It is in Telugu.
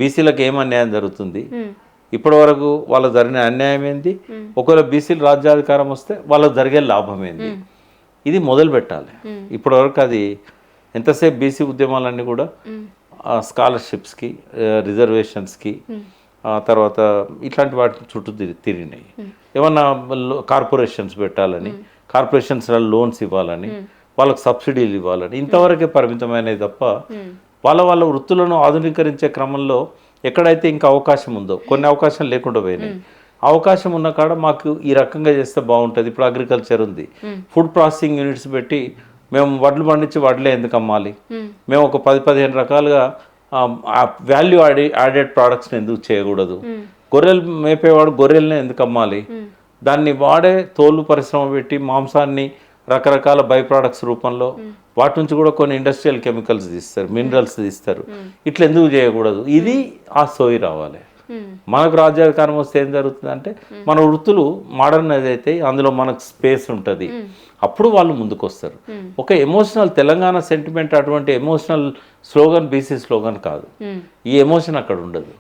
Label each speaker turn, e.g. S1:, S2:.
S1: బీసీలకు ఏం అన్యాయం జరుగుతుంది, ఇప్పటి వరకు వాళ్ళకు జరిగిన అన్యాయం ఏంది, ఒకవేళ బీసీలు రాజ్యాధికారం వస్తే వాళ్ళకు జరిగే లాభం ఏంది, ఇది మొదలు పెట్టాలి. ఇప్పటి వరకు అది ఎంతసేపు బీసీ ఉద్యమాలన్నీ కూడా స్కాలర్షిప్స్కి, రిజర్వేషన్స్కి, తర్వాత ఇట్లాంటి వాటి చుట్టూ తిరిగినాయి. ఏమన్నా కార్పొరేషన్స్ పెట్టాలని, కార్పొరేషన్స్లో లోన్స్ ఇవ్వాలని, వాళ్ళకు సబ్సిడీలు ఇవ్వాలని ఇంతవరకే పరిమితమైనవి తప్ప వాళ్ళ వృత్తులను ఆధునీకరించే క్రమంలో ఎక్కడైతే ఇంకా అవకాశం ఉందో, కొన్ని అవకాశం లేకుండా పోయినాయి, అవకాశం ఉన్న కాడ మాకు ఈ రకంగా చేస్తే బాగుంటుంది. ఇప్పుడు అగ్రికల్చర్ ఉంది, ఫుడ్ ప్రాసెసింగ్ యూనిట్స్ పెట్టి మేము వడ్లు పండించి వడ్లే ఎందుకు అమ్మాలి, మేము ఒక 10-15 రకాలుగా వాల్యూ యాడెడ్ ప్రోడక్ట్స్ని ఎందుకు చేయకూడదు, గొర్రెలు మేపేవాడు గొర్రెల్ని ఎందుకు అమ్మాలి, దాన్ని వాడే తోలు పరిశ్రమ పెట్టి మాంసాన్ని రకరకాల బై ప్రోడక్ట్స్ రూపంలో వాటి నుంచి కూడా కొన్ని ఇండస్ట్రియల్ కెమికల్స్ తీస్తారు, మినరల్స్ తీస్తారు, ఇట్లా ఎందుకు చేయకూడదు, ఇది ఆ సోయి రావాలి. మనకు రాజ్యాధికారం వస్తే ఏం జరుగుతుందంటే మన వృత్తులు మోడర్న్ ఏదైతే అందులో మనకు స్పేస్ ఉంటుంది, అప్పుడు వాళ్ళు ముందుకు వస్తారు. ఒక ఎమోషనల్ తెలంగాణ సెంటిమెంట్ అటువంటి ఎమోషనల్ స్లోగన్ బీసీ స్లోగన్ కాదు, ఈ ఎమోషన్ అక్కడ ఉండదు.